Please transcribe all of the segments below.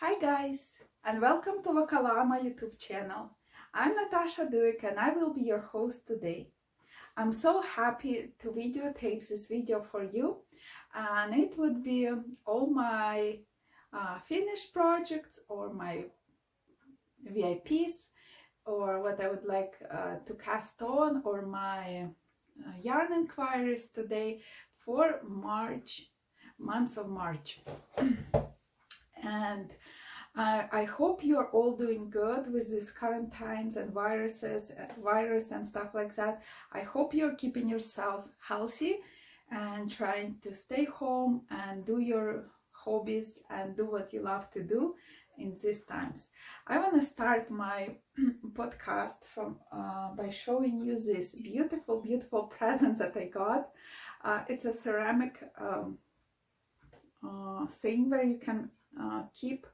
Hi guys, and welcome to Localama YouTube channel. I'm Natasha Dueck and I will be your host today. I'm so happy to videotape this video for you, and it would be all my finished projects or my VIPs or what I would like to cast on, or my yarn inquiries today for March, month of March. And I hope you're all doing good with these quarantines and virus and stuff like that. I hope you're keeping yourself healthy and trying to stay home and do your hobbies and do what you love to do in these times. I want to start my podcast by showing you this beautiful present that I got. It's a ceramic thing where you can keep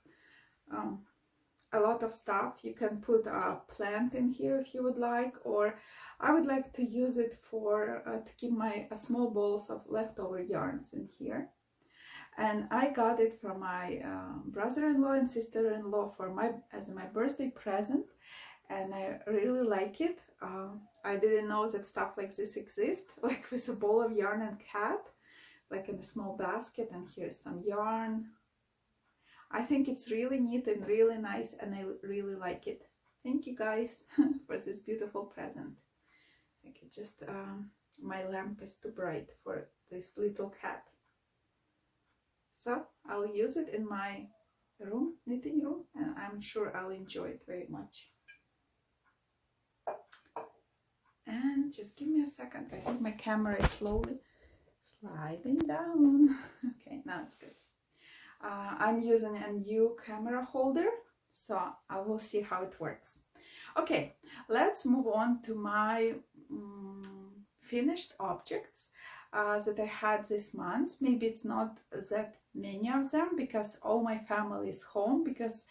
a lot of stuff. You can put a plant in here if you would like, or I would like to use it for to keep my small balls of leftover yarns in here. And I got it from my brother-in-law and sister-in-law as my birthday present, and I really like it. I didn't know that stuff like this exists, like with a ball of yarn and cat, like in a small basket, and here's some yarn. I think it's really neat and really nice, and I really like it. Thank you guys for this beautiful present. I think it just my lamp is too bright for this little cat. So I'll use it in my room, knitting room, and I'm sure I'll enjoy it very much. And just give me a second. I think my camera is slowly sliding down. Okay, now it's good. I'm using a new camera holder, so I will see how it works. Okay, let's move on to my finished objects that I had this month. Maybe it's not that many of them because all my family is home, because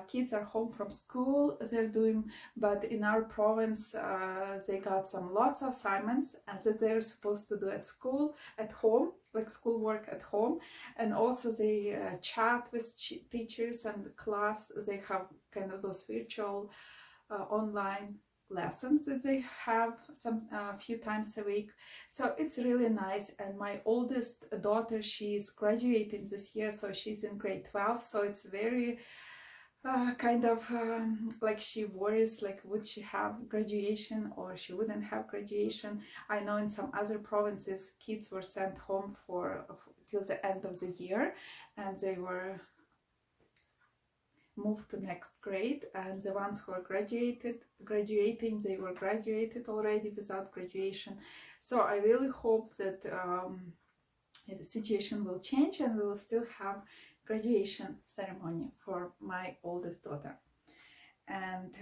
kids are home from school, but in our province they got lots of assignments and that they're supposed to do at school, at home, like schoolwork at home, and also they chat with teachers and class. They have kind of those virtual online lessons that they have a few times a week. So it's really nice. And my oldest daughter, she's graduating this year, so she's in grade 12. So it's very like she worries, like would she have graduation or she wouldn't have graduation. I know in some other provinces kids were sent home till the end of the year, and they were moved to next grade, and the ones who are graduating, they were graduated already without graduation. So I really hope that the situation will change and we will still have graduation ceremony for my oldest daughter. And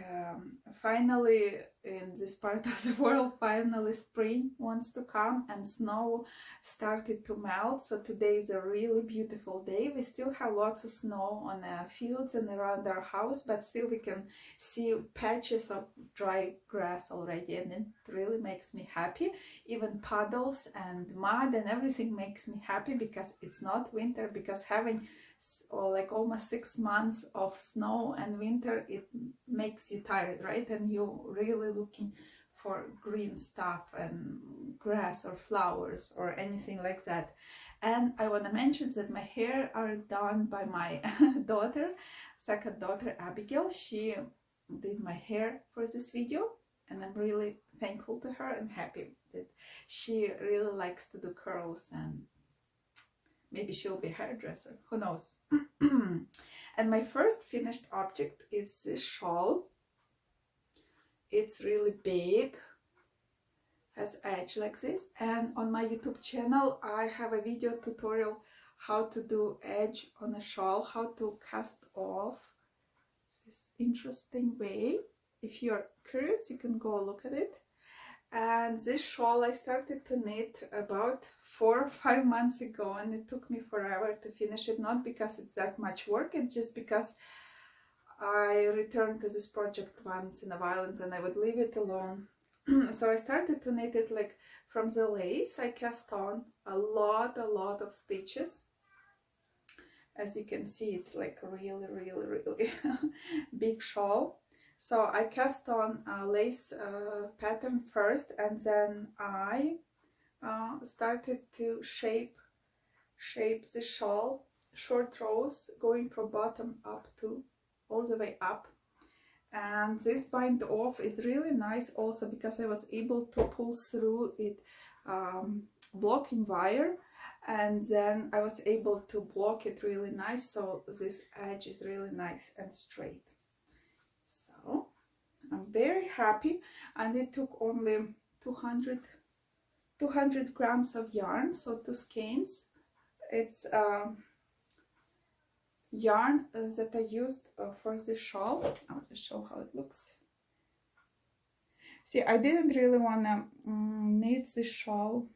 finally, in this part of the world, finally spring wants to come and snow started to melt. So today is a really beautiful day. We still have lots of snow on the fields and around our house, but still we can see patches of dry grass already, and it really makes me happy. Even puddles and mud and everything makes me happy because it's not winter, because having like almost 6 months of snow and winter, it makes you tired, right? And you're really looking for green stuff and grass or flowers or anything like that. And I want to mention that my hair are done by my second daughter Abigail. She did my hair for this video, and I'm really thankful to her and happy that she really likes to do curls, and maybe she'll be a hairdresser, who knows. And my first finished object is this shawl. It's really big, has edge like this, and on my YouTube channel I have a video tutorial how to do edge on a shawl, how to cast off this interesting way. If you're curious, you can go look at it. And this shawl I started to knit about 4 or 5 months ago, and it took me forever to finish it, not because it's that much work, it's just because I returned to this project once in a while and then I would leave it alone. So I started to knit it like from the lace. I cast on a lot of stitches, As you can see, it's like a really, really, really big shawl. So I cast on a lace pattern first, and then I started to shape the shawl, short rows going from bottom up to all the way up. And this bind off is really nice also because I was able to pull through it blocking wire, and then I was able to block it really nice, so this edge is really nice and straight. So I'm very happy, and it took only 200 grams of yarn, so 2 skeins. It's yarn that I used for the shawl. I'll just show how it looks. See, I didn't really want to knit the shawl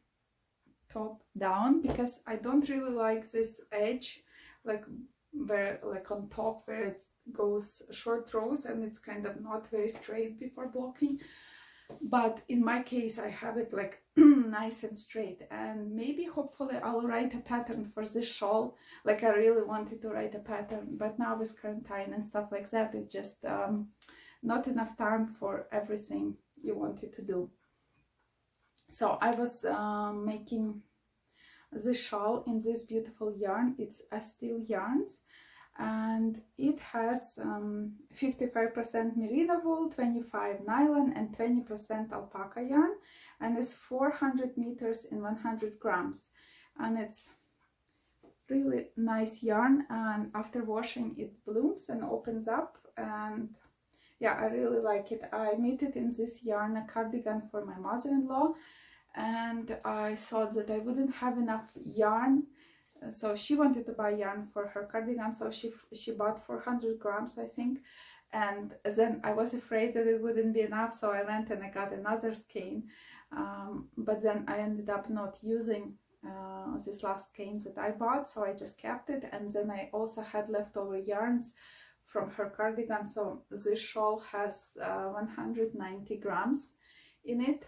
top down because I don't really like this edge, like where, like on top where it goes short rows and it's kind of not very straight before blocking. But in my case, I have it like nice and straight, and maybe hopefully I'll write a pattern for this shawl. Like I really wanted to write a pattern, but now with quarantine and stuff like that, it's just not enough time for everything you wanted to do. So I was making the shawl in this beautiful yarn. It's Steel Yarns, and it has 55% merino wool, 25 nylon, and 20% alpaca yarn, and it's 400 meters in 100 grams. And it's really nice yarn, and after washing it blooms and opens up, and yeah, I really like it. I knitted in this yarn a cardigan for my mother-in-law, and I thought that I wouldn't have enough yarn, so she wanted to buy yarn for her cardigan, so she bought 400 grams, I think. And then I was afraid that it wouldn't be enough, so I went and I got another skein, but then I ended up not using this last skein that I bought, so I just kept it. And then I also had leftover yarns from her cardigan, so this shawl has 190 grams in it.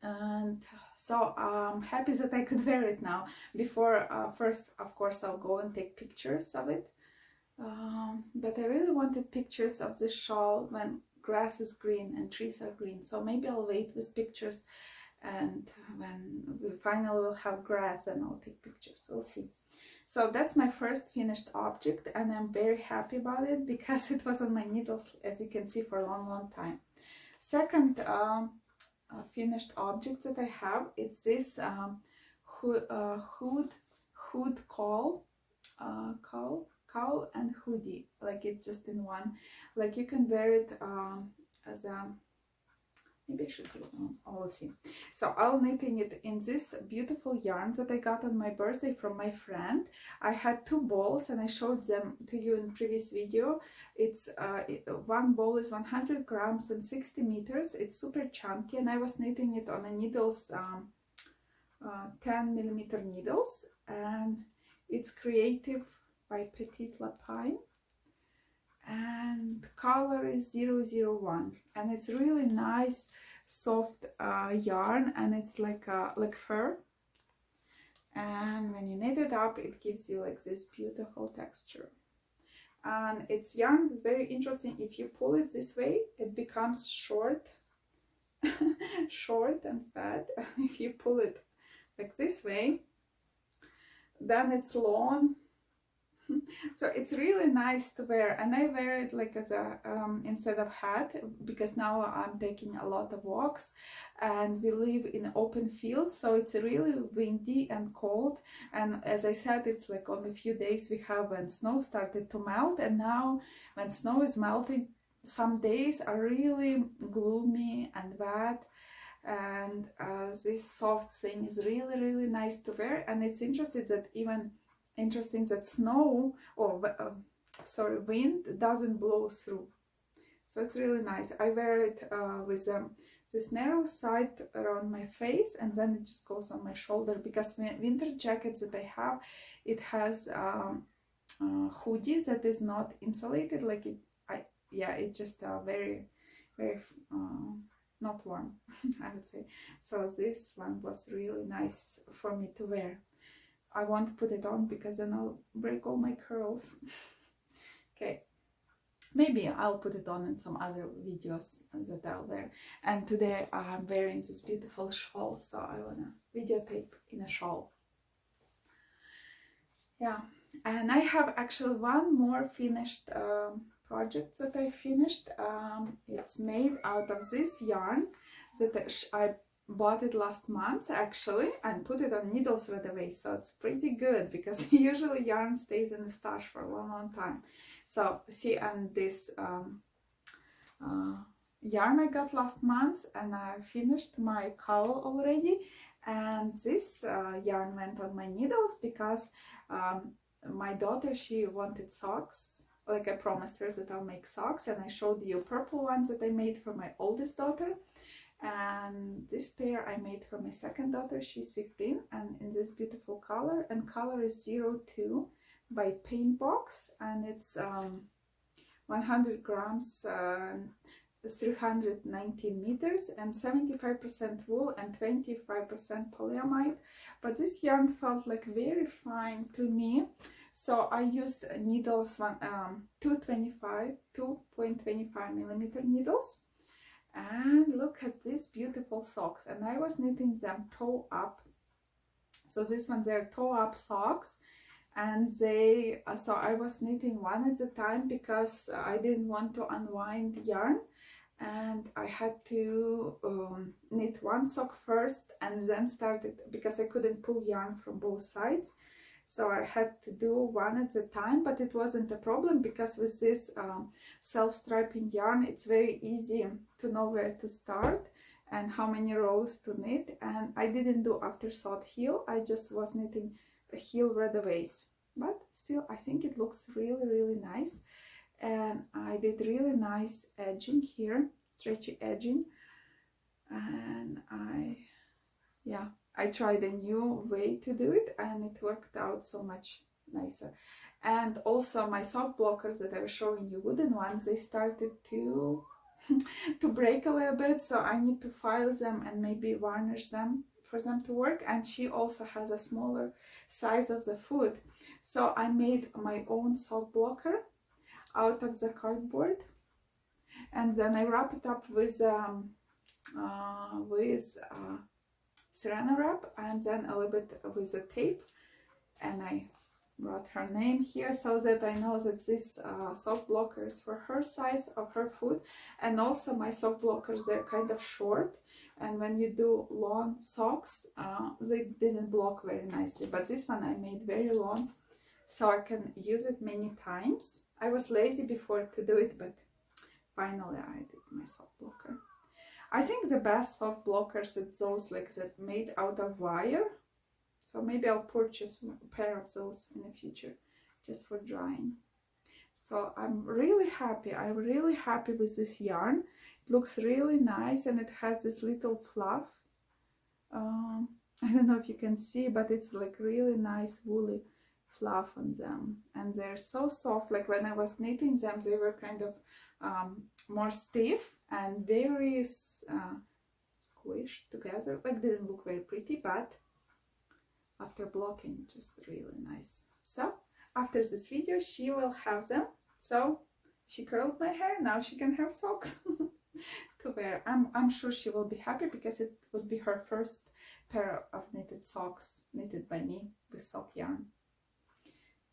And so I'm happy that I could wear it now. Before, first, of course, I'll go and take pictures of it. But I really wanted pictures of this shawl when grass is green and trees are green. So maybe I'll wait with pictures, and when we finally will have grass, and I'll take pictures. We'll see. So that's my first finished object, and I'm very happy about it because it was on my needles, as you can see, for a long, long time. Second finished object that I have, it's this hood caul and hoodie. Like it's just in one. Like you can wear it as a, maybe I should we'll see. So I'll knitting it in this beautiful yarn that I got on my birthday from my friend. I had 2 balls and I showed them to you in previous video. It's one ball is 100 grams and 60 meters. It's super chunky, and I was knitting it on a needles, 10 millimeter needles, and it's Creative by Petite Lapine, and color is 001, and it's really nice soft yarn, and it's like fur, and when you knit it up it gives you like this beautiful texture. And its yarn is very interesting. If you pull it this way, it becomes short short and fat. If you pull it like this way, then it's long. So it's really nice to wear, and I wear it like as a instead of hat, because now I'm taking a lot of walks and we live in open fields, so it's really windy and cold. And as I said, it's like on a few days we have when snow started to melt, and now when snow is melting, some days are really gloomy and wet, and this soft thing is really, really nice to wear. And it's interesting that snow, or wind doesn't blow through, so it's really nice. I wear it with this narrow side around my face, and then it just goes on my shoulder, because winter jackets that I have, it has hoodie that is not insulated, like it's just very, very not warm, I would say. So this one was really nice for me to wear. I won't put it on because then I'll break all my curls. Okay, maybe I'll put it on in some other videos that I'll wear. And today I'm wearing this beautiful shawl, so I wanna videotape in a shawl. Yeah, and I have actually one more finished project that I finished. It's made out of this yarn that I bought it last month actually, and put it on needles right away, so it's pretty good because usually yarn stays in the stash for a long time. So see, and this yarn I got last month, and I finished my cowl already, and this yarn went on my needles because my daughter, she wanted socks. Like I promised her that I'll make socks, and I showed you purple ones that I made for my oldest daughter, and this pair I made for my second daughter. She's 15, and in this beautiful color, and color is 02 by Paintbox, and it's 100 grams, 319 meters, and 75% wool and 25% polyamide. But this yarn felt like very fine to me, so I used needles, 2.25 millimeter needles. And look at these beautiful socks, and I was knitting them toe up. So this one, they're toe up socks, and they so I was knitting one at a time because I didn't want to unwind yarn, and I had to knit one sock first and then started, because I couldn't pull yarn from both sides, so I had to do one at a time. But it wasn't a problem because with this self-striping yarn, it's very easy to know where to start and how many rows to knit. And I didn't do afterthought heel, I just was knitting the heel right away. But still, I think it looks really nice, and I did really nice edging here, stretchy edging, and I tried a new way to do it, and it worked out so much nicer. And also my sock blockers that I was showing you, wooden ones, they started to to break a little bit, so I need to file them and maybe varnish them for them to work. And she also has a smaller size of the foot, so I made my own sock blocker out of the cardboard, and then I wrap it up with Saran wrap, and then a little bit with the tape, and I wrote her name here so that I know that this sock blocker is for her size of her foot. And also my sock blockers, they're kind of short, and when you do long socks, they didn't block very nicely. But this one I made very long, so I can use it many times. I was lazy before to do it, but finally I did my sock blocker. I think the best sock blockers are those like that made out of wire. So maybe I'll purchase a pair of those in the future just for drying. So I'm really happy. I'm really happy with this yarn. It looks really nice, and it has this little fluff. I don't know if you can see, but it's like really nice woolly fluff on them, and they're so soft. Like when I was knitting them, they were kind of more stiff and very squished together. Like didn't look very pretty, but after blocking, just really nice. So after this video, she will have them. So she curled my hair, now she can have socks to wear. I'm sure she will be happy because it would be her first pair of knitted socks, knitted by me with sock yarn.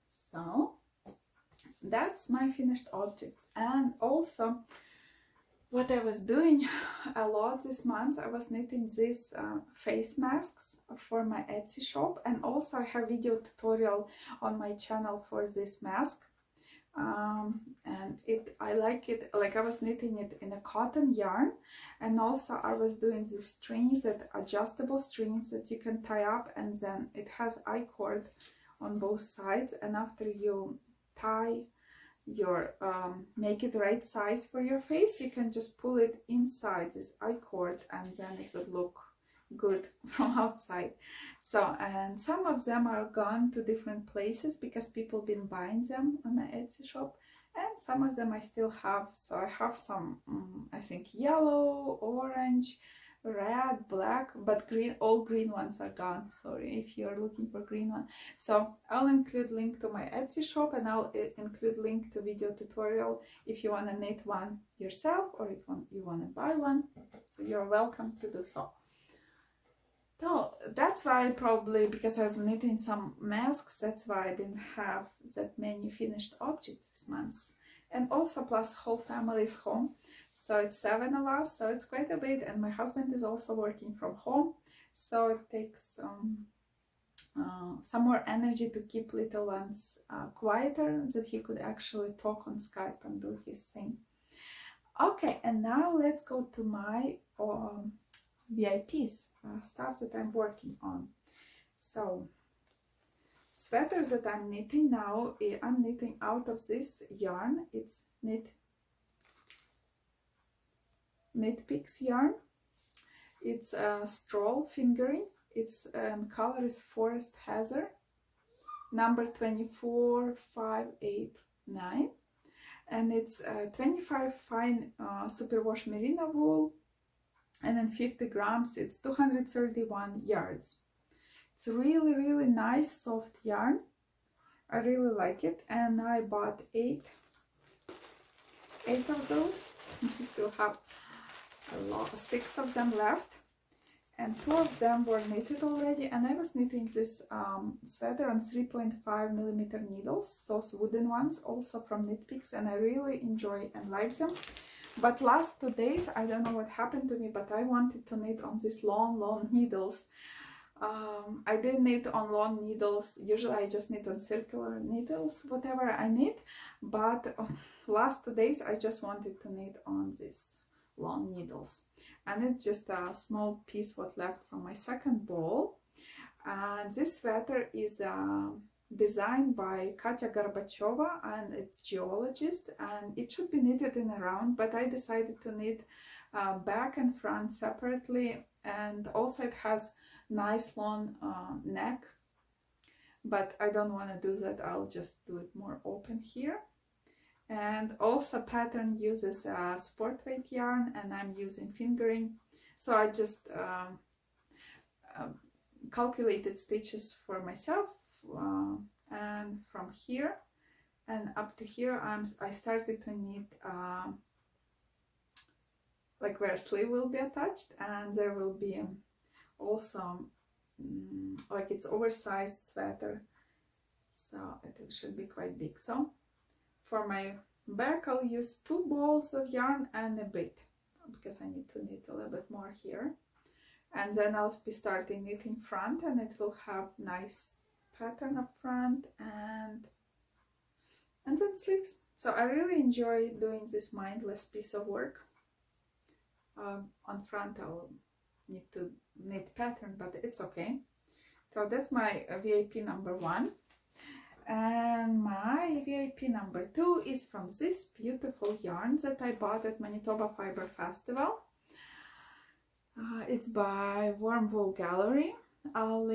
So that's my finished objects. And also what I was doing a lot this month, I was knitting these face masks for my Etsy shop, and also I have video tutorial on my channel for this mask. And I like it, like I was knitting it in a cotton yarn, and also I was doing these strings, that adjustable strings that you can tie up, and then it has I-cord on both sides, and after you tie your make it right size for your face, you can just pull it inside this I-cord, and then it would look good from outside. So, and some of them are gone to different places because people been buying them on my Etsy shop, and some of them I still have. So I have some I think yellow, orange, red, black, but green, all green ones are gone. Sorry if you're looking for green one. So I'll include link to my Etsy shop, and I'll include link to video tutorial if you want to knit one yourself, or if you want to buy one. So you're welcome to do so. So that's why, probably because I was knitting some masks, that's why I didn't have that many finished objects this month. And also plus whole family is home, so it's 7 of us, so it's quite a bit, and my husband is also working from home, so it takes some more energy to keep little ones quieter, that he could actually talk on Skype and do his thing. Okay, and now let's go to my VIPs, stuff that I'm working on. So sweaters that I'm knitting now, I'm knitting out of this yarn. It's Knitpicks yarn. It's straw fingering. Its color is Forest Hazard, number 24589, and it's 25 fine superwash merino wool, and then 50 grams. It's 231 yards. It's really, really nice soft yarn. I really like it, and I bought eight of those. We still have 6 of them left, and 2 of them were knitted already. And I was knitting this sweater on 3.5mm needles, those wooden ones, also from Knitpicks, and I really enjoy and like them. But last 2 days, I don't know what happened to me, but I wanted to knit on these long needles. I didn't knit on long needles. Usually I just knit on circular needles, whatever I knit. But last 2 days, I just wanted to knit on these long needles. And it's just a small piece what left from my second ball. And this sweater is designed by Katya Gorbacheva, and it's geologist, and it should be knitted in a round, but I decided to knit back and front separately, and also it has nice long neck, but I don't want to do that. I'll just do it more open here. And also pattern uses sport weight yarn, and I'm using fingering, so I just calculated stitches for myself, and from here and up to here I started to knit like where sleeve will be attached, and there will be also like it's oversized sweater, so it should be quite big. So for my back I'll use 2 balls of yarn and a bit, because I need to knit a little bit more here. And then I'll be starting knitting front, and it will have nice pattern up front and then sleeves. So I really enjoy doing this mindless piece of work. On front I'll need to knit pattern, but it's okay. So that's my VIP number 1. And my VIP number 2 is from this beautiful yarn that I bought at Manitoba Fiber Festival. It's by Warm Wool Gallery. I'll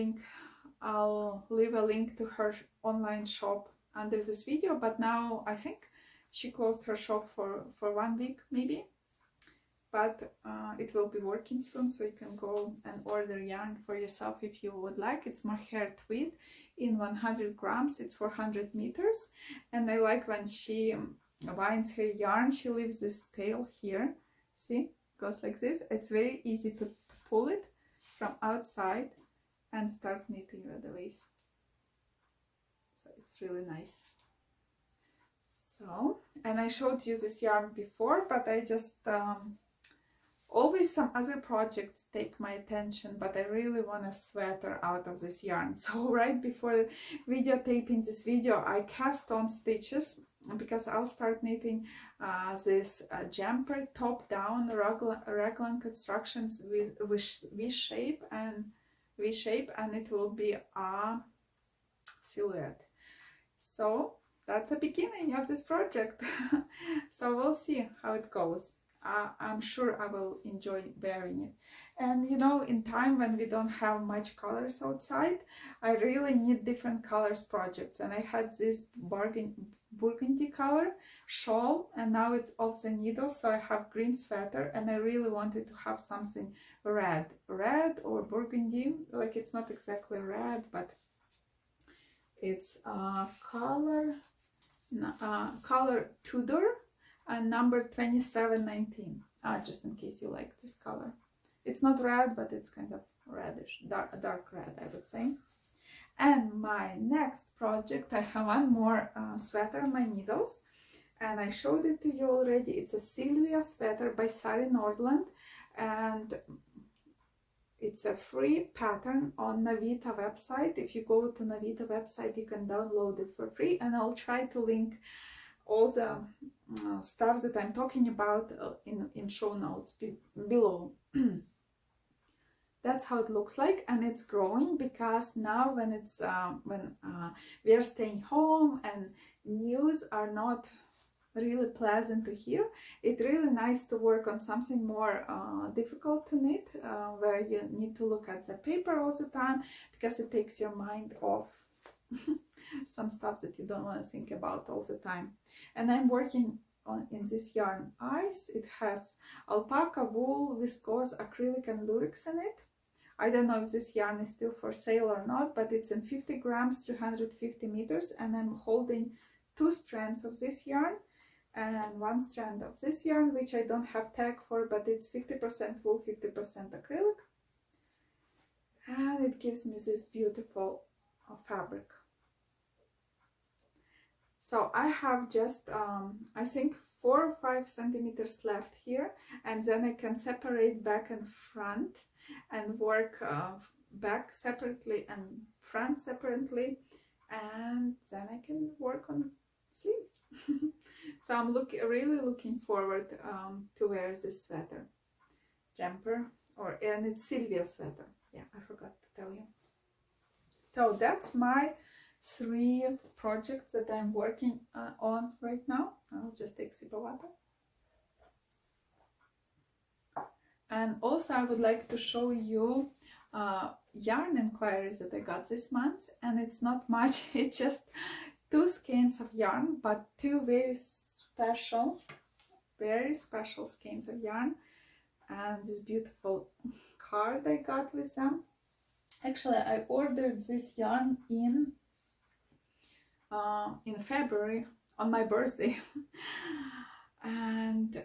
leave a link to her online shop under this video, but now I think she closed her shop for 1 week maybe, but it will be working soon, so you can go and order yarn for yourself if you would like. It's Mohair Tweed in 100 grams. It's 400 meters, and I like when she winds her yarn, she leaves this tail here. See? Goes like this. It's very easy to pull it from outside and start knitting right away. So it's really nice. So, and I showed you this yarn before, but I just always some other projects take my attention, but I really want a sweater out of this yarn. So right before videotaping this video, I cast on stitches, because I'll start knitting this jumper top down raglan constructions with V-shape, and it will be a silhouette. So that's the beginning of this project. So we'll see how it goes. I'm sure I will enjoy wearing it. And you know, in time when we don't have much colors outside, I really need different colors projects, and I had this burgundy color shawl, and now it's off the needle, so I have green sweater, and I really wanted to have something red or burgundy. Like, it's not exactly red, but it's color Tudor and number 2719, just in case you like this color. It's not red, but it's kind of reddish, dark red, I would say. And my next project, I have one more sweater on my needles, and I showed it to you already. It's a Sylvia sweater by Sari Nordland, and it's a free pattern on Navita website. If you go to Navita website, you can download it for free, and I'll try to link all the stuff that I'm talking about in show notes below. That's how it looks like, and it's growing because now when it's we are staying home and news are not really pleasant to hear, it's really nice to work on something more difficult to knit, where you need to look at the paper all the time, because it takes your mind off some stuff that you don't want to think about all the time. And I'm working in this yarn Ice. It has alpaca, wool, viscose, acrylic and lurex in it. I don't know if this yarn is still for sale or not, but it's in 50 grams, 350 meters, and I'm holding 2 strands of this yarn and 1 strand of this yarn, which I don't have tag for, but it's 50% wool, 50% acrylic, and it gives me this beautiful fabric. So I have just I think 4 or 5 centimeters left here, and then I can separate back and front and work back separately and front separately, and then I can work on sleeves. So I'm really looking forward to wear this sweater, jumper, and it's Sylvia sweater. Yeah, I forgot to tell you. So that's my 3 projects that I'm working on right now. I'll just take a sip of water. And also I would like to show you yarn inquiries that I got this month, and it's not much. It's just 2 skeins of yarn, but 2 very special skeins of yarn, and this beautiful card I got with them. Actually, I ordered this yarn in February on my birthday, and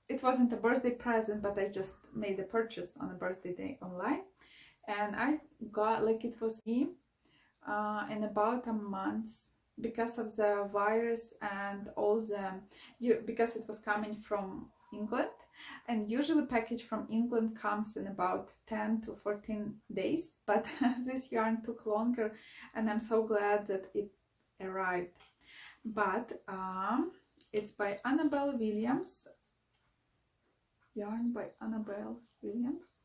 it wasn't a birthday present, but I just made a purchase on a birthday day online, and I got, like, it was in about a month, because of the virus and all the because it was coming from England, and usually package from England comes in about 10 to 14 days, but this yarn took longer, and I'm so glad that it arrived. But it's by Annabelle Williams, yarn by Annabelle Williams,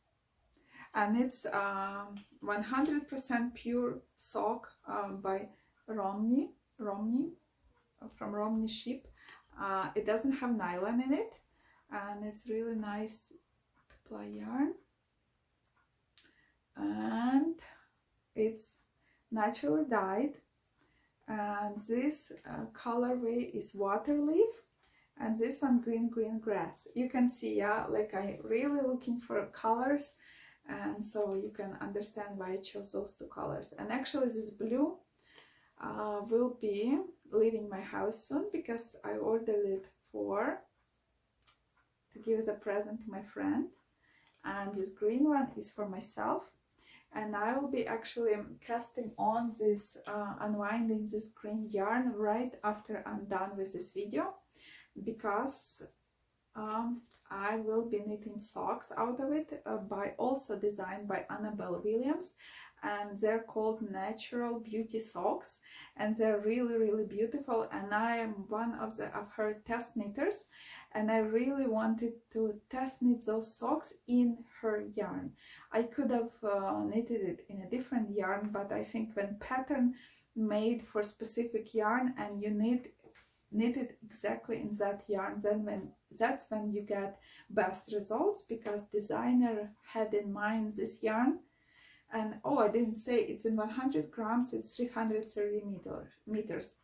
and it's 100% pure sock by Romney from Romney Ship. It doesn't have nylon in it, and it's really nice to ply yarn, and it's naturally dyed, and this colorway is water leaf, and this one green grass. You can see, yeah, like, I really looking for colors, and so you can understand why I chose those 2 colors. And actually this blue will be leaving my house soon, because I ordered it to give as a present to my friend, and this green one is for myself. And I will be actually casting on this, unwinding this green yarn right after I'm done with this video, because I will be knitting socks out of it, also designed by Annabelle Williams, and they're called Natural Beauty Socks, and they're really beautiful, and I am one of her test knitters, and I really wanted to test knit those socks in her yarn. I could have knitted it in a different yarn, but I think when pattern made for specific yarn and you knit it exactly in that yarn, that's when you get best results, because designer had in mind this yarn. And oh, I didn't say, it's in 100 grams, it's 330 meters,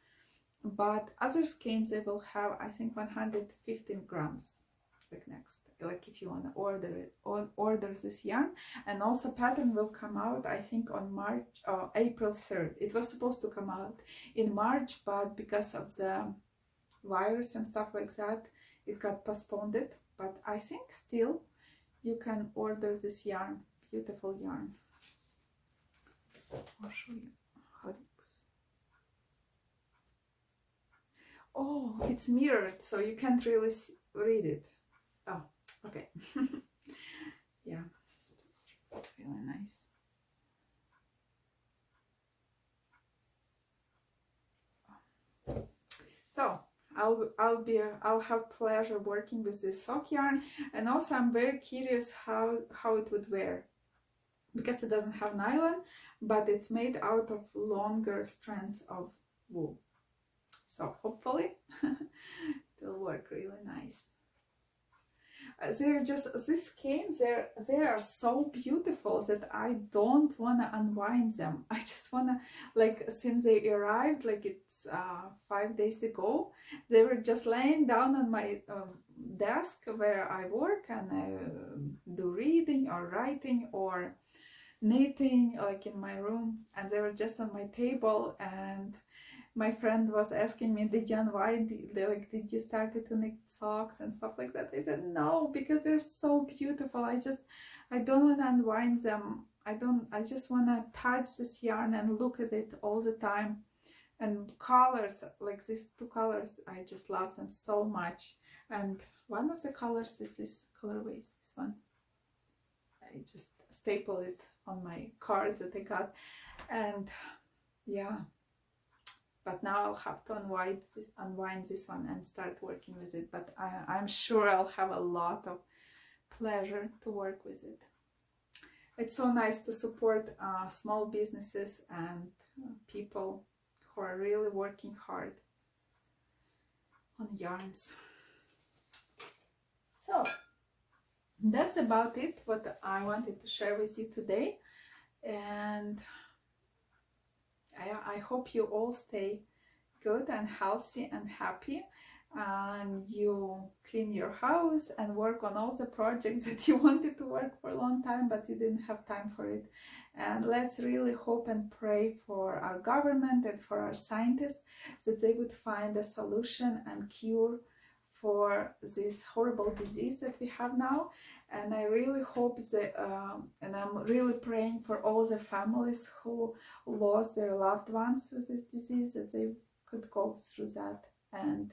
but other skeins they will have, I think, 115 grams. Like next, like if you want to order it, order this yarn. And also pattern will come out, I think, on April 3rd. It was supposed to come out in March, but because of the virus and stuff like that, it got postponed. But I think still you can order this yarn, beautiful yarn. I'll show you how it looks. Oh, it's mirrored, so you can't really read it. Oh, okay. Yeah, it's really nice. So I'll have pleasure working with this sock yarn, and also I'm very curious how it would wear, because it doesn't have nylon, but it's made out of longer strands of wool. So hopefully it'll work really nice. They're just, these skeins, they are so beautiful that I don't want to unwind them. I just want to, like, since they arrived, like it's 5 days ago, they were just laying down on my desk where I work and I do reading or writing or knitting, like in my room, and they were just on my table. And my friend was asking me, did you unwind, did you start to knit socks and stuff like that? I said no, because they're so beautiful. I don't want to unwind them. I just want to touch this yarn and look at it all the time. And colors, like these two colors, I just love them so much. And one of the colors is this colorway, this one. I just staple it on my cards that I got. And yeah, but now I'll have to unwind this one and start working with it. But I'm sure I'll have a lot of pleasure to work with it. It's so nice to support small businesses and people who are really working hard on yarns. So that's about it, what I wanted to share with you today. And I hope you all stay good and healthy and happy, and you clean your house and work on all the projects that you wanted to work for a long time but you didn't have time for it. And let's really hope and pray for our government and for our scientists that they would find a solution and cure for this horrible disease that we have now. And I really hope that, and I'm really praying for all the families who lost their loved ones to this disease, that they could go through that. And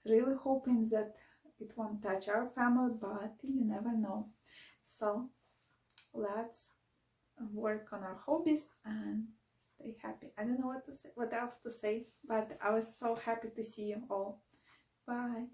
really hoping that it won't touch our family, but you never know. So let's work on our hobbies and stay happy. I don't know what else to say, but I was so happy to see you all. Bye.